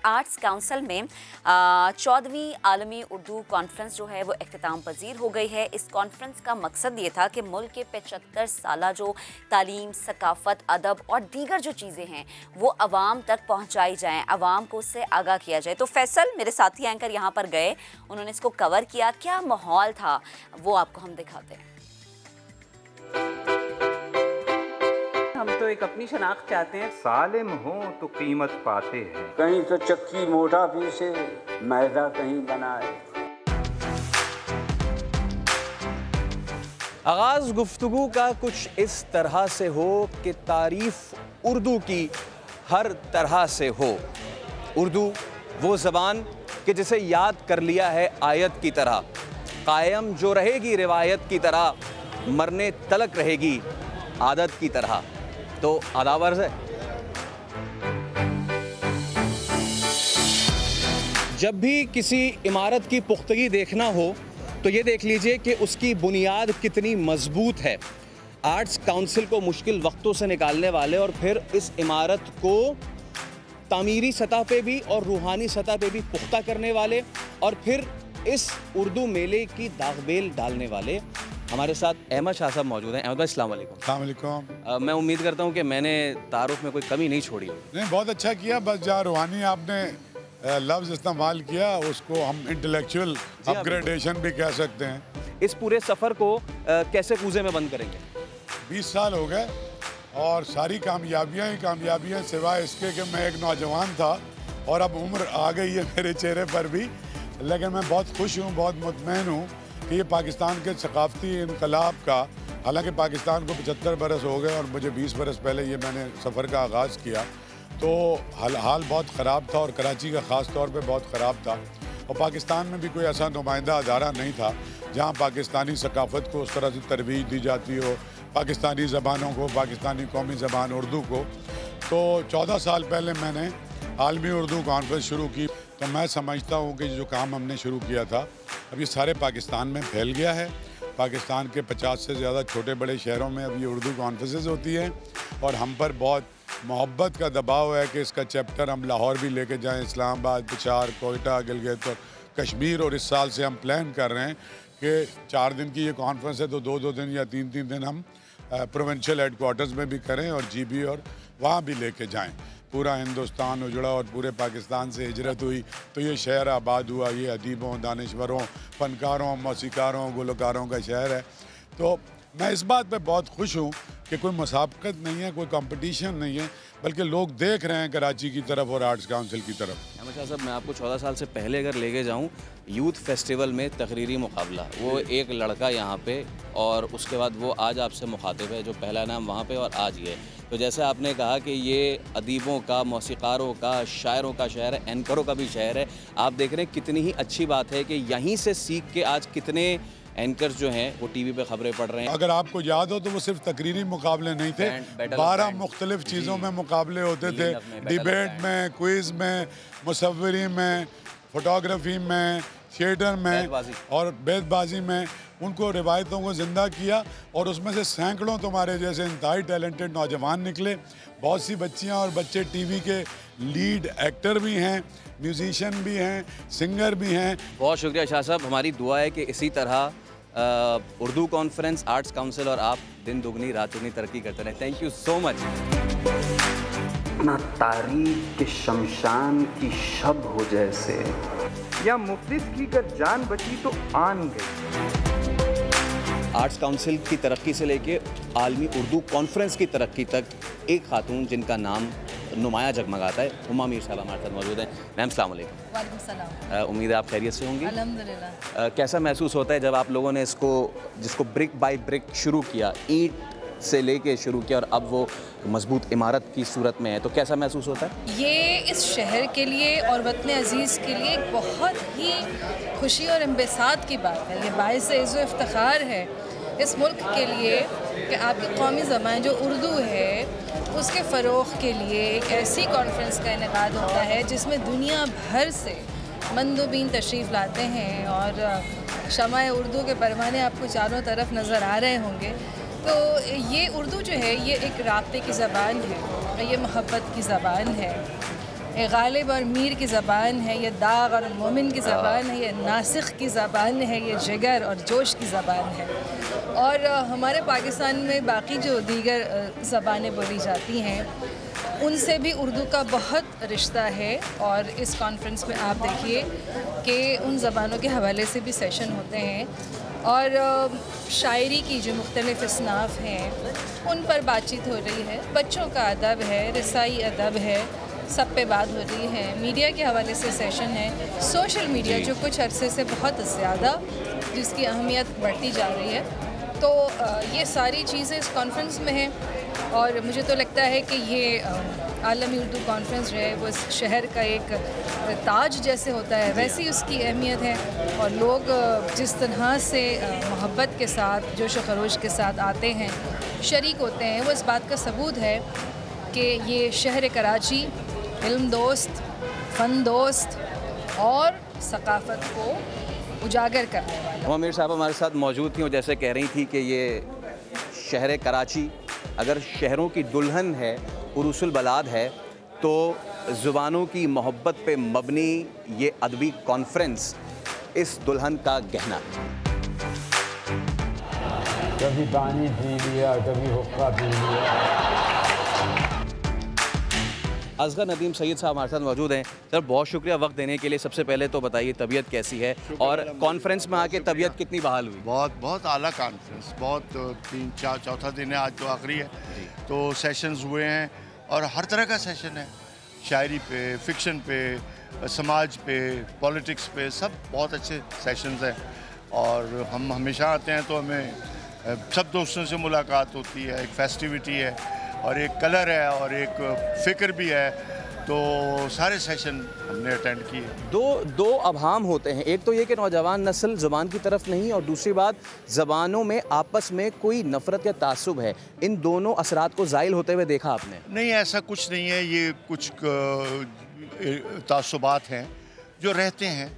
Arts council में 14वीं आलमी Urdu conference जो है वो इख्तिताम पजीर हो गई है। इस कॉन्फ्रेंस का मकसद ये था कि मुल्क के 75 साला जो तालीम, सकाफ़त, अदब और दीगर जो चीज़ें हैं वो अवाम तक पहुँचाई जाएँ, अवाम को उससे आगाह किया जाए। तो फैसल मेरे साथी एंकर यहाँ पर गए, उन्होंने इसको कवर किया। क्या माहौल था वो आपको हम दिखाते हैं। हम तो एक अपनी शनाख्त चाहते हैं। सालिम हो तो कीमत पाते हैं। कहीं तो चक्की मोटा पीसे, मैदा कहीं बनाए। आगाज़ गुफ्तगू का कुछ इस तरह से हो कि तारीफ़ उर्दू की हर तरह से हो। उर्दू वो ज़बान कि जिसे याद कर लिया है आयत की तरह, कायम जो रहेगी रिवायत की तरह, मरने तलक रहेगी आदत की तरह। तो आदावर्ज़ है। जब भी किसी इमारत की पुख्तगी देखना हो तो ये देख लीजिए कि उसकी बुनियाद कितनी मजबूत है। आर्ट्स काउंसिल को मुश्किल वक्तों से निकालने वाले और फिर इस इमारत को तामीरी सतह पे भी और रूहानी सतह पे भी पुख्ता करने वाले और फिर इस उर्दू मेले की दागबेल डालने वाले हमारे साथ अहमद शाह साहब मौजूद हैं। अहमद भाई अस्सलाम वालेकुम। अस्सलाम वालेकुम। मैं उम्मीद करता हूँ कि मैंने तारुफ में कोई कमी नहीं छोड़ी। नहीं, बहुत अच्छा किया। बस जहाँ रूहानी आपने लफ्ज़ इस्तेमाल किया उसको हम इंटेलेक्चुअल अपग्रेडेशन भी कह सकते हैं। इस पूरे सफ़र को कैसे कूजे में बंद करेंगे? 20 साल हो गए और सारी कामयाबियाँ ही कामयाबियाँ, सिवाय इसके कि मैं एक नौजवान था और अब उम्र आ गई है मेरे चेहरे पर भी। लेकिन मैं बहुत खुश हूँ, बहुत मुतमईन हूँ कि ये पाकिस्तान के सकाफ़ती इनकलाब का, हालांकि पाकिस्तान को 75 बरस हो गए और मुझे 20 बरस पहले ये मैंने सफ़र का आगाज़ किया, तो हाल बहुत ख़राब था और कराची का ख़ास तौर पे बहुत ख़राब था। और पाकिस्तान में भी कोई ऐसा नुमाइंदा अदारा नहीं था जहाँ पाकिस्तानी सकाफ़त को उस तरह से तरवीज दी जाती हो, पाकिस्तानी ज़बानों को, पाकिस्तानी कौमी ज़बान उर्दू को। तो 14 साल पहले मैंने आलमी उर्दू कॉन्फ्रेंस शुरू की। तो मैं समझता हूँ कि जो काम हमने शुरू किया था अब ये सारे पाकिस्तान में फैल गया है। पाकिस्तान के 50 से ज़्यादा छोटे बड़े शहरों में अब ये उर्दू कॉन्फ्रेंसेस होती हैं और हम पर बहुत मोहब्बत का दबाव है कि इसका चैप्टर हम लाहौर भी लेके जाएं, इस्लामाबाद, पिशावर, कोयटा, गिलगित और कश्मीर। और इस साल से हम प्लान कर रहे हैं कि 4 दिन की ये कॉन्फ्रेंस है तो 2-2 दिन या 3-3 दिन हम प्रोविंशियल हेडकोार्टर्स में भी करें और GB और वहाँ भी लेके जाएँ। पूरा हिंदुस्तान उजड़ा और पूरे पाकिस्तान से हिजरत हुई तो ये शहर आबाद हुआ। ये अदीबों, दानिश्वरों, फ़नकारों, मौसीकारों, गुलकारों का शहर है। तो मैं इस बात पे बहुत खुश हूँ कि कोई मुसाबकत नहीं है, कोई कंपटीशन नहीं है, बल्कि लोग देख रहे हैं कराची की तरफ और आर्ट्स काउंसिल की तरफ। अहमद शाह साहब, मैं आपको 14 साल से पहले अगर लेके जाऊँ यूथ फेस्टिवल में तकरीरी मुकाबला, वो एक लड़का यहाँ पे और उसके बाद वो आज आपसे मुखातिब है, जो पहला नाम वहाँ पे और आज ये। तो जैसे आपने कहा कि ये अदीबों का, मौसीकारों का, शायरों का शहर है, एंकरों का भी शहर है। आप देख रहे हैं कितनी ही अच्छी बात है कि यहीं से सीख के आज कितने एंकर्स जो हैं वो टीवी पे खबरें पढ़ रहे हैं। अगर आपको याद हो तो वो सिर्फ तकरीरी मुकाबले नहीं थे, 12 मुख्तलिफ चीज़ों में मुकाबले होते थे। डिबेट में, क्विज़ में, मुसव्वरी में, फोटोग्राफी में, थिएटर में और बेतबाजी में। उनको रिवायतों को ज़िंदा किया और उसमें से सैकड़ों तुम्हारे जैसे इंतहाई टैलेंटेड नौजवान निकले। बहुत सी बच्चियां और बच्चे टीवी के लीड एक्टर भी हैं, म्यूजिशियन भी हैं, सिंगर भी हैं। बहुत शुक्रिया शाह साहब। हमारी दुआ है कि इसी तरह उर्दू कॉन्फ्रेंस, आर्ट्स काउंसिल और आप दिन दुगनी रात दुगनी तरक्की करते रहें। Thank you so much. ना तारीख के शमशान की शब हो जैसे, या मुफ्लिस की अगर जान बची तो आन गई। आर्ट्स काउंसिल की तरक्की से लेके आलमी उर्दू कॉन्फ्रेंस की तरक्की तक एक खातून जिनका नाम नुमाया जगमगाता है, हुमा मीर साहब हमारे साथ मौजूद हैं। मैम अस्सलाम वालेकुम। वालेकुम सलाम। उम्मीद है आप खैरियत से होंगी। अल्हम्दुलिल्लाह। कैसा महसूस होता है जब आप लोगों ने इसको, जिसको ब्रिक बाय ब्रिक शुरू किया, ईंट से लेके शुरू किया और अब वो मजबूत इमारत की सूरत में है, तो कैसा महसूस होता है? ये इस शहर के लिए और वतन अज़ीज़ के लिए एक बहुत ही खुशी और इम्बिसात की बात है। ये बाइस इज़्ज़ो इफ्तिखार है इस मुल्क के लिए कि आपकी कौमी ज़बान जो उर्दू है उसके फ़रोग़ के लिए एक ऐसी कॉन्फ्रेंस का इनेकाद होता है जिसमें दुनिया भर से मंदुबीन तशरीफ़ लाते हैं और शमाए उर्दू के परवाने आपको चारों तरफ नज़र आ रहे होंगे। तो ये उर्दू जो है ये एक राब्ते की ज़बान है, ये मोहब्बत की ज़बान है। ये गालिब और मीर की ज़बान है, ये दाग और मोमिन की ज़बान है, ये नासिख की ज़बान है, ये जिगर और जोश की ज़बान है। और हमारे पाकिस्तान में बाकी जो दीगर ज़बानें बोली जाती हैं उनसे भी उर्दू का बहुत रिश्ता है। और इस कॉन्फ्रेंस में आप देखिए कि उन ज़बानों के हवाले से भी सेशन होते हैं और शायरी की जो मुख्तलिफ़ असनाफ़ हैं उन पर बातचीत हो रही है। बच्चों का अदब है, रसाई अदब है, सब पे बात हो रही है। मीडिया के हवाले से सेशन है, सोशल मीडिया जो कुछ अरसे से बहुत ज़्यादा जिसकी अहमियत बढ़ती जा रही है। तो ये सारी चीज़ें इस कॉन्फ्रेंस में हैं और मुझे तो लगता है कि ये आलमी उर्दू कॉन्फ्रेंस जो है वो इस शहर का एक ताज जैसे होता है, वैसी उसकी अहमियत है। और लोग जिस तरह से मोहब्बत के साथ, जोश व खरोश के साथ आते हैं, शरीक होते हैं, वो इस बात का सबूत है कि ये शहर कराची इल्म दोस्त, फ़न दोस्त और सकाफ़त को उजागर करने वाला। आमिर साहब हमारे साथ मौजूद थी और जैसे कह रही थी कि ये शहर कराची अगर शहरों की दुल्हन है, उरूसुल बलाद है, तो ज़ुबानों की मोहब्बत पे मबनी ये अदबी कॉन्फ्रेंस इस दुल्हन का गहना है। कभी पानी पी लिया, कभी हुक्का पी लिया। असगर नदीम सैयद साहब हमारे साथ मौजूद हैं। सर बहुत शुक्रिया वक्त देने के लिए। सबसे पहले तो बताइए तबीयत कैसी है और कॉन्फ्रेंस में आके तबीयत कितनी बहाल हुई? बहुत आला कॉन्फ्रेंस, बहुत 3-4 चौथा दिन है, आज तो आखिरी है। तो सेशंस हुए हैं और हर तरह का सेशन है, शायरी पे, फिक्शन पे, समाज पे, पॉलिटिक्स पे, सब बहुत अच्छे सेशंस हैं। और हम हमेशा आते हैं तो हमें सब दोस्तों से मुलाकात होती है, एक फेस्टिविटी है और एक कलर है और एक फ़िक्र भी है। तो सारे सेशन हमने अटेंड किए। दो अभाम होते हैं, एक तो ये कि नौजवान नस्ल ज़बान की तरफ नहीं, और दूसरी बात ज़बानों में आपस में कोई नफ़रत या तासुब है। इन दोनों असरात को ज़ाइल होते हुए देखा आपने? नहीं, ऐसा कुछ नहीं है। ये कुछ तासुबात हैं जो रहते हैं,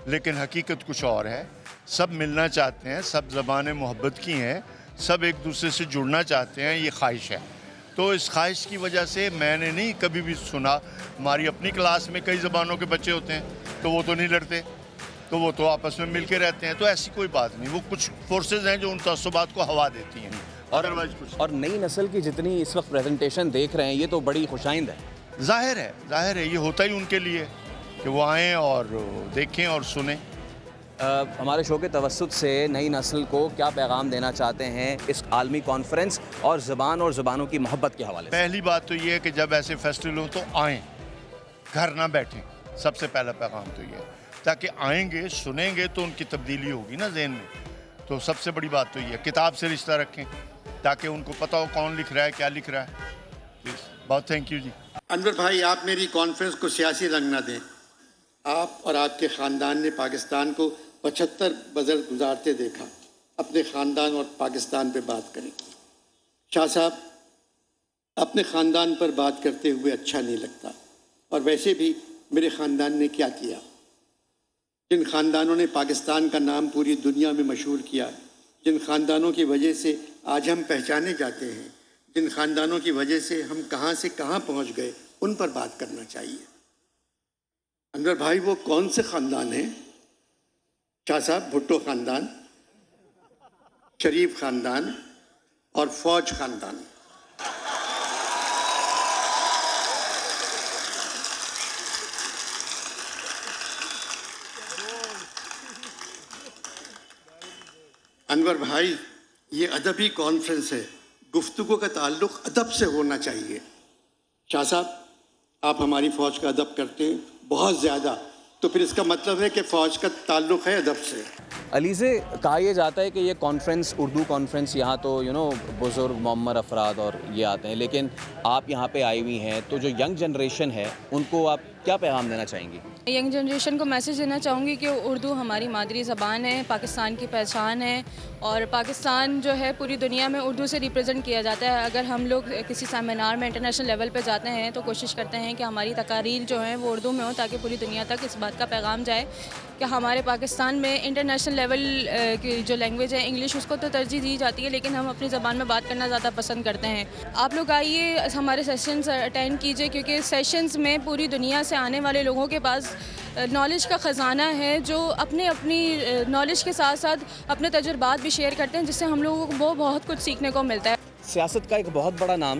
लेकिन हकीकत कुछ और है। सब मिलना चाहते हैं, सब ज़बानें मोहब्बत की हैं, सब एक दूसरे से जुड़ना चाहते हैं, ये ख्वाहिश है। तो इस ख्वाहिश की वजह से मैंने नहीं कभी भी सुना, हमारी अपनी क्लास में कई ज़बानों के बच्चे होते हैं तो वो तो नहीं लड़ते, तो वो तो आपस में मिल के रहते हैं। तो ऐसी कोई बात नहीं, वो कुछ फोर्सेज हैं जो उन तस्सुबात को हवा देती हैं, अदरवाइज कुछ। और नई नस्ल की जितनी इस वक्त प्रेजेंटेशन देख रहे हैं ये तो बड़ी खुशाइंद है। जाहिर है ये होता ही उनके लिए कि वो आएँ और देखें और सुनें। हमारे शो के तवस्सुत से नई नस्ल को क्या पैगाम देना चाहते हैं इस आलमी कॉन्फ्रेंस और ज़बानों की मोहब्बत के हवाले से? पहली बात तो ये है कि जब ऐसे फेस्टिवल हो तो आएँ, घर ना बैठें। सबसे पहला पैगाम तो ये है, ताकि आएंगे, सुनेंगे तो उनकी तब्दीली होगी ना ज़हन में। तो सबसे बड़ी बात तो ये है, किताब से रिश्ता रखें ताकि उनको पता हो कौन लिख रहा है, क्या लिख रहा है। बहुत थैंक यू जी। अनवर भाई, आप मेरी कॉन्फ्रेंस को सियासी रंग ना दें। आप और आपके ख़ानदान ने पाकिस्तान को 75 बज़र गुजारते देखा। अपने ख़ानदान और पाकिस्तान पे बात करें। शाह साहब, अपने ख़ानदान पर बात करते हुए अच्छा नहीं लगता, और वैसे भी मेरे ख़ानदान ने क्या किया? जिन ख़ानदानों ने पाकिस्तान का नाम पूरी दुनिया में मशहूर किया, जिन ख़ानदानों की वजह से आज हम पहचाने जाते हैं, जिन ख़ानदानों की वजह से हम कहाँ से कहाँ पहुँच गए, उन पर बात करना चाहिए। अनवर भाई, वो कौन से ख़ानदान हैं? शाह साहब, भुट्टो ख़ानदान, शरीफ ख़ानदान और फ़ौज ख़ानदान। अनवर भाई, ये अदबी कॉन्फ्रेंस है, गुफ्तगू का ताल्लुक़ अदब से होना चाहिए। शाह साहब, आप हमारी फ़ौज का अदब करते हैं बहुत ज़्यादा, तो फिर इसका मतलब है कि फ़ौज का ताल्लुक़ है अदब से। अलीज़े, कहा यह जाता है कि ये कॉन्फ्रेंस, उर्दू कॉन्फ्रेंस, यहाँ तो बुज़ुर्ग मअम्मर अफराद और ये आते हैं, लेकिन आप यहाँ पे आई हुई हैं, तो जो यंग जनरेशन है उनको आप क्या पैगाम देना चाहेंगी? यंग जनरेशन को मैसेज देना चाहूँगी कि उर्दू हमारी मादरी ज़बान है, पाकिस्तान की पहचान है, और पाकिस्तान जो है पूरी दुनिया में उर्दू से रिप्रेजेंट किया जाता है। अगर हम लोग किसी सेमिनार में इंटरनेशनल लेवल पे जाते हैं तो कोशिश करते हैं कि हमारी तकारीर जो है वो उर्दू में हो, ताकि पूरी दुनिया तक इस बात का पैगाम जाए कि हमारे पाकिस्तान में इंटरनेशनल लेवल की जो लैंग्वेज है इंग्लिश, उसको तो तरजीह दी जाती है, लेकिन हम अपनी ज़बान में बात करना ज़्यादा पसंद करते हैं। आप लोग आइए, हमारे सेशंस अटेंड कीजिए, क्योंकि सेशंस में पूरी दुनिया से आने वाले लोगों के पास नॉलेज का ख़जाना है, जो अपनी नॉलेज के साथ साथ अपने तजुर्बात भी शेयर करते हैं, जिससे हम लोगों को बहुत कुछ सीखने को मिलता है। सियासत का एक बहुत बड़ा नाम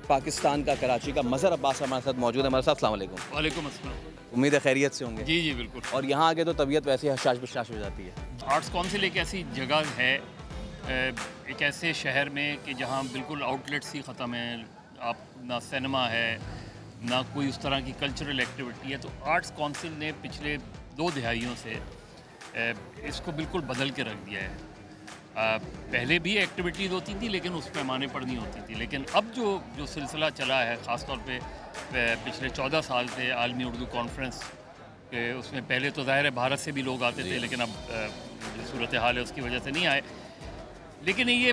पाकिस्तान का, कराची का, मज़हर अब्बास हमारे साथ मौजूद है। हमारे साथ अस्सलाम वालेकुम। वालेकुम अस्सलाम। उम्मीद है खैरियत से होंगे। जी जी बिल्कुल। और यहाँ आके तो तबीयत वैसे हशाश बशाश हो जाती है। आर्ट्स काउंसिल एक ऐसी जगह है, एक ऐसे शहर में कि जहाँ बिल्कुल आउटलेट्स ही ख़त्म हैं, आप ना सिनेमा है ना कोई उस तरह की कल्चरल एक्टिविटी है। तो आर्ट्स काउंसिल ने पिछले 2 दहाइयों से इसको बिल्कुल बदल के रख दिया है। पहले भी एक्टिविटीज़ होती थी लेकिन उस पैमाने पर नहीं होती थी, लेकिन अब जो सिलसिला चला है ख़ास तौर पे पिछले 14 साल से आलमी उर्दू कॉन्फ्रेंस के, उसमें पहले तो ज़ाहिर है भारत से भी लोग आते थे, लेकिन अब जो सूरत हाल है उसकी वजह से नहीं आए। लेकिन ये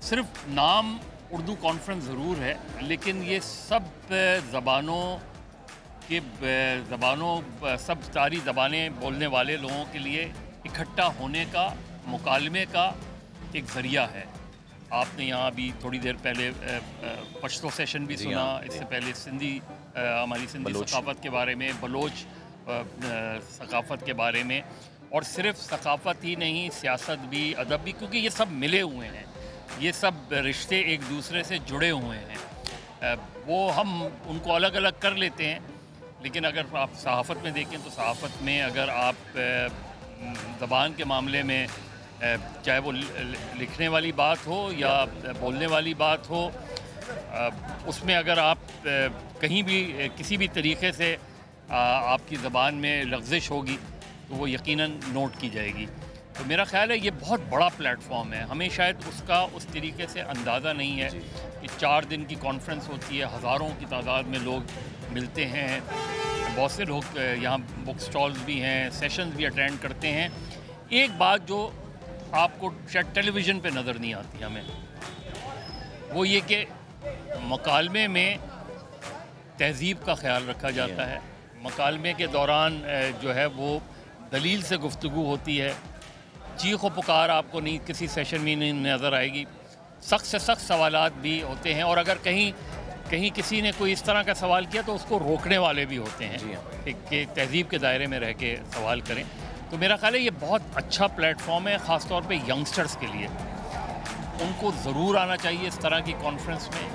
सिर्फ नाम उर्दू कॉन्फ्रेंस ज़रूर है, लेकिन ये सब सब सारी ज़बानें बोलने वाले लोगों के लिए इकट्ठा होने का, मुकालमे का एक ज़रिया है। आपने यहाँ अभी थोड़ी देर पहले पश्तो सेशन भी सुना, इससे पहले सिंधी, हमारी सिंधी सकाफ़त के बारे में, बलोच सकाफ़त के बारे में, और सिर्फ सकाफ़त ही नहीं, सियासत भी, अदब भी, क्योंकि ये सब मिले हुए हैं, ये सब रिश्ते एक दूसरे से जुड़े हुए हैं। वो हम उनको अलग अलग कर लेते हैं, लेकिन अगर आप सहाफ़त में देखें तो सहाफ़त में अगर आप ज़बान के मामले में, चाहे वो लिखने वाली बात हो या बोलने वाली बात हो, उसमें अगर आप कहीं भी किसी भी तरीक़े से आपकी ज़बान में लफ्ज़िश होगी तो वो यकीनन नोट की जाएगी। तो मेरा ख़्याल है ये बहुत बड़ा प्लेटफॉर्म है। हमें शायद उसका उस तरीके से अंदाज़ा नहीं है कि 4 दिन की कॉन्फ्रेंस होती है, हज़ारों की तादाद में लोग मिलते हैं, बहुत से लोग यहाँ बुक स्टॉल्स भी हैं, सेशंस भी अटेंड करते हैं। एक बात जो आपको शायद टेलीविज़न पे नज़र नहीं आती हमें, वो ये कि मकालमे में तहज़ीब का ख्याल रखा जाता है। मकालमे के दौरान जो है वो दलील से गुफ्तगू होती है, चीख व पुकार आपको नहीं किसी सेशन में नहीं नज़र आएगी, सख्त से सख्त सवालात भी होते हैं, और अगर कहीं किसी ने कोई इस तरह का सवाल किया तो उसको रोकने वाले भी होते हैं कि तहज़ीब के दायरे में रह के सवाल करें। तो मेरा ख़्याल है ये बहुत अच्छा प्लेटफॉर्म है, ख़ास तौर पे यंगस्टर्स के लिए। उनको ज़रूर आना चाहिए इस तरह की कॉन्फ्रेंस में,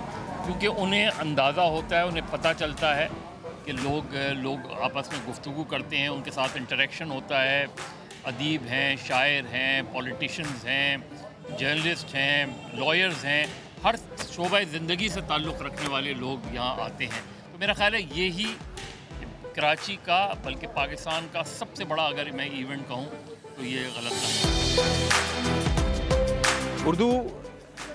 क्योंकि उन्हें अंदाज़ा होता है, उन्हें पता चलता है कि लोग आपस में गुफ्तगू करते हैं, उनके साथ इंटरेक्शन होता है। अदीब हैं, शायर हैं, पॉलिटिशियंस हैं, जर्नलिस्ट हैं, लॉयर्स हैं, हर शोबा ज़िंदगी से ताल्लुक़ रखने वाले लोग यहाँ आते हैं। तो मेरा ख़्याल है ये ही कराची का, बल्कि पाकिस्तान का सबसे बड़ा अगर मैं इवेंट कहूँ तो ये गलत नहीं। उर्दू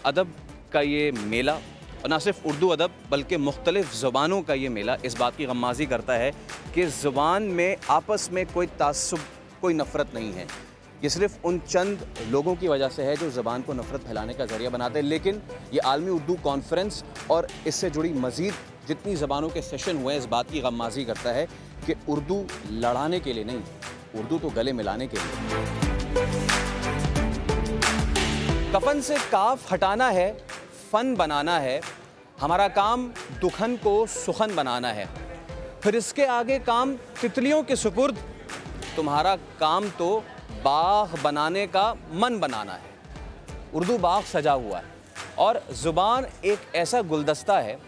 अदब का ये मेला, और ना सिर्फ उर्दू अदब बल्कि मुख्तलिफ़ ज़ुबानों का ये मेला इस बात की गम्माज़ी करता है कि ज़ुबान में आपस में कोई तासुब, कोई नफ़रत नहीं है। ये सिर्फ उन चंद लोगों की वजह से है जो ज़बान को नफ़रत फैलाने का ज़रिया बनाते हैं। लेकिन ये आलमी उर्दू कॉन्फ्रेंस और इससे जुड़ी मज़ीद जितनी ज़बानों के सेशन हुए हैं, इस बात की गम्माज़ी करता है कि उर्दू लड़ाने के लिए नहीं, उर्दू तो गले मिलाने के लिए। कफन से काफ हटाना है, फ़न बनाना है, हमारा काम दुखन को सुखन बनाना है, फिर इसके आगे काम तितलियों के सुपुर्द, तुम्हारा काम तो बाग बनाने का मन बनाना है। उर्दू बाग सजा हुआ है और ज़ुबान एक ऐसा गुलदस्ता है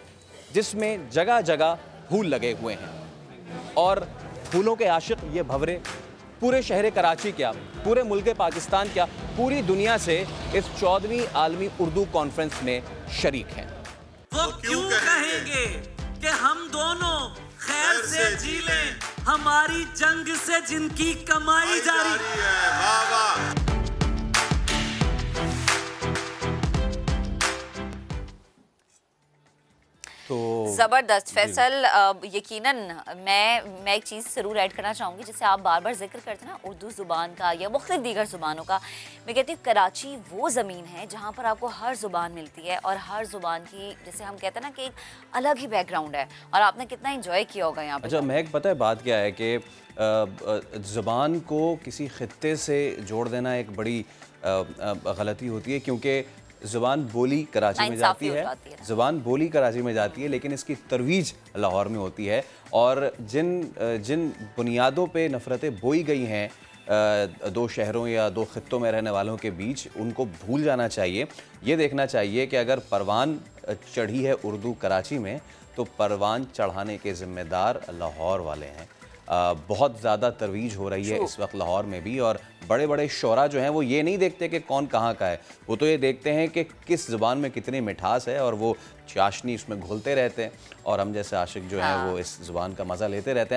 जिसमें जगह जगह फूल लगे हुए हैं, और फूलों के आशिक ये भंवरे पूरे शहर कराची क्या, पूरे मुल्क पाकिस्तान क्या, पूरी दुनिया से इस 14वीं आलमी उर्दू कॉन्फ्रेंस में शरीक हैं। वो क्यों कहेंगे कि हम दोनों खैर से जी लें, हमारी जंग से जिनकी कमाई जारी है। ज़बरदस्त फैसल। यकीनन मैं एक चीज़ ज़रूर ऐड करना चाहूँगी, जैसे आप बार बार जिक्र करते हैं ना उर्दू ज़ुबान का या मुख्तलिफ दीगर ज़ुबानों का। मैं कहती हूँ कराची वो ज़मीन है जहाँ पर आपको हर ज़ुबान मिलती है, और हर ज़ुबान की, जैसे हम कहते हैं ना कि एक अलग ही बैकग्राउंड है, और आपने कितना इंजॉय किया होगा यहाँ पर। अच्छा महक, पता है बात क्या है कि ज़ुबान को किसी ख़ित्ते से जोड़ देना एक बड़ी गलती होती है, क्योंकि ज़ुबान बोली कराची में जाती है, है। ज़ुबान बोली कराची में जाती है, लेकिन इसकी तरवीज लाहौर में होती है। और जिन बुनियादों पे नफ़रतें बोई गई हैं दो शहरों या दो खित्तों में रहने वालों के बीच, उनको भूल जाना चाहिए। ये देखना चाहिए कि अगर परवान चढ़ी है उर्दू कराची में, तो परवान चढ़ाने के ज़िम्मेदार लाहौर वाले हैं। बहुत ज़्यादा तरवीज हो रही है इस वक्त लाहौर में भी, और बड़े बड़े शोरा जो हैं वो ये नहीं देखते कि कौन कहाँ का है, वो तो ये देखते हैं कि किस ज़ुबान में कितनी मिठास है, और वो चाशनी उसमें घोलते रहते हैं, और हम जैसे आशिक जो हैं वो इस ज़ुबान का मज़ा लेते रहते हैं।